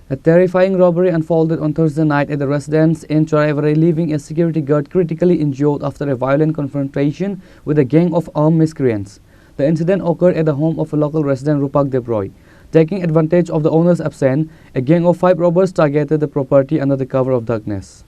A terrifying robbery unfolded on Thursday night at the residence in Choraibarai, leaving a security guard critically injured after a violent confrontation with a gang of armed miscreants. The incident occurred at the home of a local resident, Rupak Debroy. Taking advantage of the owner's absence, a gang of 5 robbers targeted the property under the cover of darkness.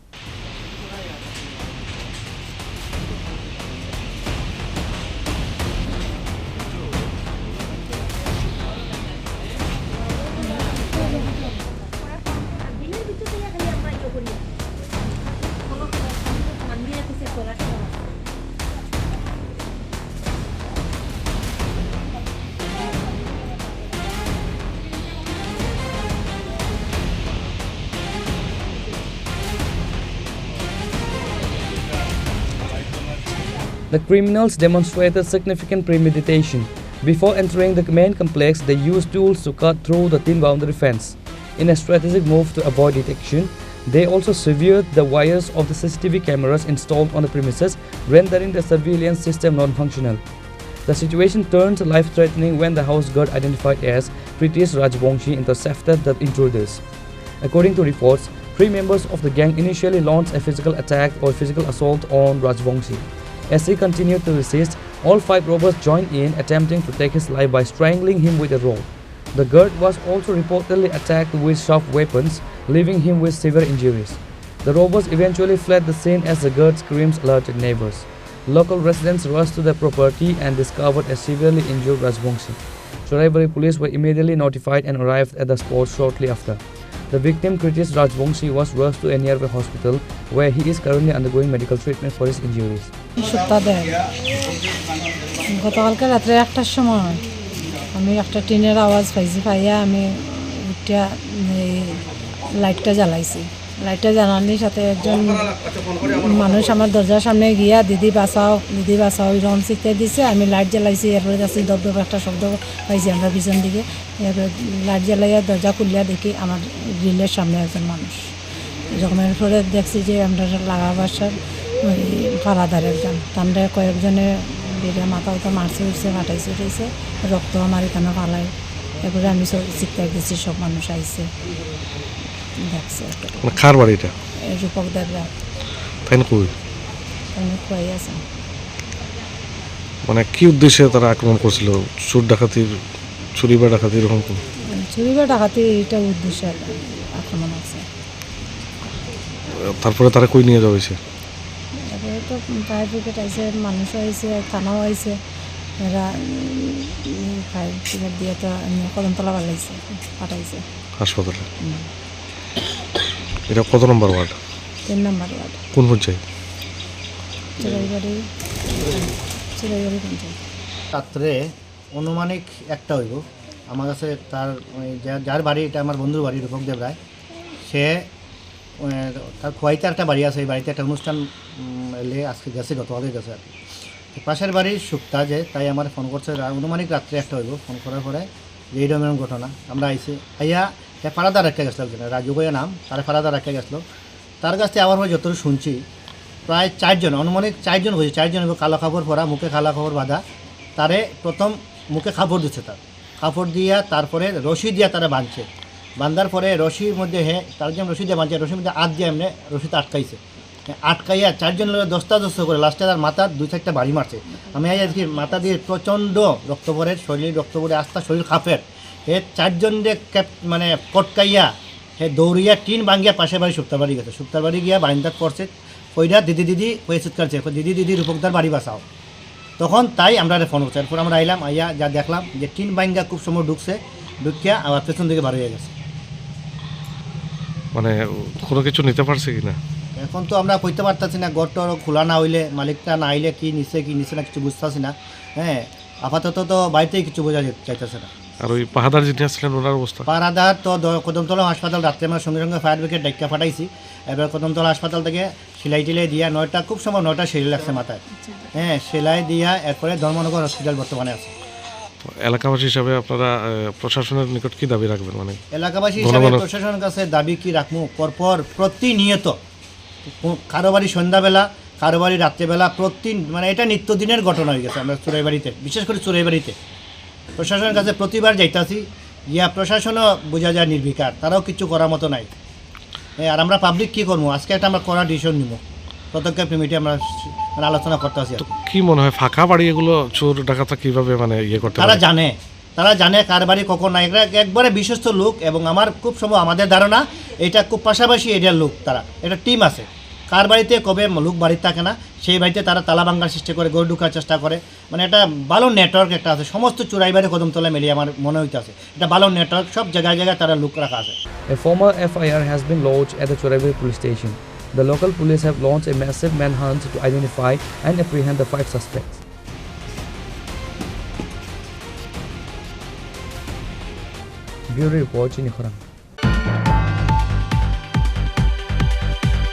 The criminals demonstrated significant premeditation. Before entering the main complex, they used tools to cut through the thin boundary fence. In a strategic move to avoid detection, they also severed the wires of the CCTV cameras installed on the premises, rendering the surveillance system non-functional. The situation turned life-threatening when the house guard, identified as Pritesh Rajvongshi, intercepted the intruders. According to reports, 3 members of the gang initially launched a physical attack or physical assault on Rajvongshi. As he continued to resist, all 5 robbers joined in, attempting to take his life by strangling him with a rope. The guard was also reportedly attacked with sharp weapons, leaving him with severe injuries. The robbers eventually fled the scene as the guard's screams alerted neighbors. Local residents rushed to the property and discovered a severely injured Rajvongshi. Choraibarai police were immediately notified and arrived at the spot shortly after. The victim, Pritesh Rajvongshi, was rushed to a nearby hospital where he is currently undergoing medical treatment for his injuries. গতকালকে রাত্রে 1টার সময় আমি একটা টিনের আওয়াজ পাইয়া আমি উঠিয়া লাইটটা জ্বালাইছি। লাইটটা জ্বালানোর সাথে একজন মানুষ আমার দরজার সামনে গিয়া দিদি বাঁচাও এরকম চিৎকার দিছে। আমি লাইট জ্বালাইছি, এরপরে যাচ্ছি দপ একটা শব্দ পাইছি আমরা পিছন দিকে। এরপরে লাইট জ্বালাইয়া দরজা খুলিয়া দেখি আমার গ্রিলের সামনে একজন মানুষ। এরকম এরপরে দেখছি যে আমরা লাগা বাসার ওই ফারাদার একজন, তান্ডে কয়েকজনে বেরিয়ে মাথা উঠা মারছে উঠছে, ফাটাইছে উঠেছে, রক্ত আমার এখানে ফালাই। এরপরে আমি চিৎকার দিচ্ছি, সব মানুষ আইছে দেখছে। কার বাড়ি এটা? রূপক দেবরা। তাই না কই? তাই কই আছে। মানে কি উদ্দেশ্যে তারা আক্রমণ করছিল? চুরি বা ডাকাতি এরকম? চুরি বা ডাকাতি এটা উদ্দেশ্যে আক্রমণ আছে। তারপরে তারা কই নিয়ে যাওয়া হয়েছে? তারপরে তো ফায়ার ব্রিগেড আইছে, মানুষ আইছে, থানাও আইছে। এরা ফায়ার ব্রিগেড দিয়ে তো কদমতলা পাঠাইছে হাসপাতালে। এটা কত নম্বর ওয়ার্ড? 3 নম্বর ওয়ার্ড। কোন পঞ্চায়েত? চোরাইবাড়ি পঞ্চায়েত। রাত্রে অনুমানিক 1টা হইব। আমার কাছে তার যার বাড়ি, এটা আমার বন্ধুর বাড়ি, রূপক দেবরায়। সে তার খোয়াইতে একটা বাড়ি আছে, এই বাড়িতে একটা অনুষ্ঠান এলে আজকে গেছে, গতকালই গেছে আর কি। পাশের বাড়ির সুক্তা যে, তাই আমার ফোন করছে অনুমানিক রাত্রে 1টা হইব। ফোন করার পরে যে এইরকম ঘটনা, আমরা আইসি আইয়া ফারাদা রেখে গেছিলো একজনে, রাজু ভাইয়ের নাম, তারা ফারাদা রেখে গেছিলো। তার কাছ থেকে আবার যতটুকু শুনছি প্রায় 4 জন, অনুমানিক 4 জন হয়েছে। 4 জন কালো কাপড় পরা, মুখে কালো কাপড় বাঁধা। তারে প্রথম মুখে কাপড় দিচ্ছে, তার কাপড় দিয়া তারপরে রশি দিয়া তারা বাঁধছে। বাঁধার পরে রশির মধ্যে তার যেমন রশি দিয়ে বাঁধছে, রশির মধ্যে হাত দিয়ে এমনি রশিতে আটকাইছে। আটকাইয়া 4 জন লোক দস্তা করে লাস্টে তার মাথার 2-4টা বাড়ি মারছে। আমি আজকে মাথা দিয়ে প্রচণ্ড রক্ত পরে, শরীর রক্ত পরে, আস্তা শরীর খাপের। 4 জন মানে পটকাইয়া দৌড়িয়া টিন ভাঙ্গিয়া পাশে বাড়ি সুক্তার বাড়ি গেছে। সুক্তার বাড়ি গিয়া বারিন্দাত পড়ছে, কইরা দিদি কয়ে চিৎকারছে, দিদি রূপকদার বাড়ি বাঁচাও। তখন তাই আমরা ফোন করছি। এরপর আমরা আইলাম, আইয়া যা দেখলাম যে টিন ভাঙ্গা খুব সময় ঢুকিয়া আবার পেছন দিকে বাড়ি হয়ে গেছে। মানে কোনো কিছু নিতে পারছে কিনা এখন তো আমরা কইতে পারতেছি না। ঘরটা খোলা না হইলে, মালিকটা না আইলে কি নিছে না কিছু বুঝতেছি না। আপাতত তো বাড়িতেই কিছু বোঝা চাইতেছে না। আর ওই পাহাদার যিনি আসছিলেন ওনার অবস্থা? পাহাদার তো কদমতলা হাসপাতাল, রাত্রে আমরা সঙ্গে সঙ্গে ফায়ার ব্রিগেড ডাক্তার পাঠাইছি। এবার কদমতলা হাসপাতাল থেকে সেলাই টিলাই দিয়া 9টা, খুব সময় 9টা সেলাই লাগছে মাথায়। সেলাই দিয়া এরপরে ধর্মনগর হসপিটাল বর্তমানে আছে। এলাকাবাসী হিসাবে আপনারা প্রশাসনের নিকট কি দাবি রাখবেন? মানে এলাকাবাসী হিসাবে প্রশাসনের কাছে দাবি কি রাখবো, পরপর প্রতিনিয়ত কারো বাড়ি সন্ধ্যাবেলা, কারো বাড়ি রাত্রেবেলা, মানে এটা নিত্যদিনের ঘটনা হয়ে গেছে। আমরা চোরাইবাড়িতে, বিশেষ করে চোরাইবাড়িতে প্রশাসনের কাছে প্রতিবার যাইতাছি, প্রশাসনও বোঝা যায় নির্বিকার, তারাও কিছু করার মতো নাই। আর আমরা পাবলিক কী করবো, আজকে একটা আমরা কড়া ডিসিশন নিব, প্রত্যেকটা কমিটি আমরা মানে আলোচনা করতে আছি। তো কি মনে হয় ফাঁকা বাড়ি এগুলো চোর ডাকাতরা কিভাবে মানে ইয়ে করতে তারা পারে? তারা জানে কার বাড়ি কখন না, এরা একবারে বিশ্বস্ত লোক, এবং আমার খুব সম্ভব আমাদের ধারণা এটা খুব পাশাপাশি এরিয়ার লোক, তারা এটা টিম আছে। কার বাড়িতে কবে লোক বাড়িতে থাকে না, সেই বাড়িতে তারা তালা ভাঙার চেষ্টা করে, গড় ঢুকার চেষ্টা করে, মানে একটা ভালো নেটওয়ার্ক একটা আছে। সমস্ত চোরাই বাড়ি কদমতলা মিলিয়ে আমার মনে হইতে আছে এটা ভালো নেটওয়ার্ক, সব জায়গায় জায়গায় তারা লোক রাখা আছে। A formal FIR has been lodged at the Choraibari police station. The local police have launched a massive manhunt to identify and apprehend the 5 suspects. Bureau report, Chini Khorang.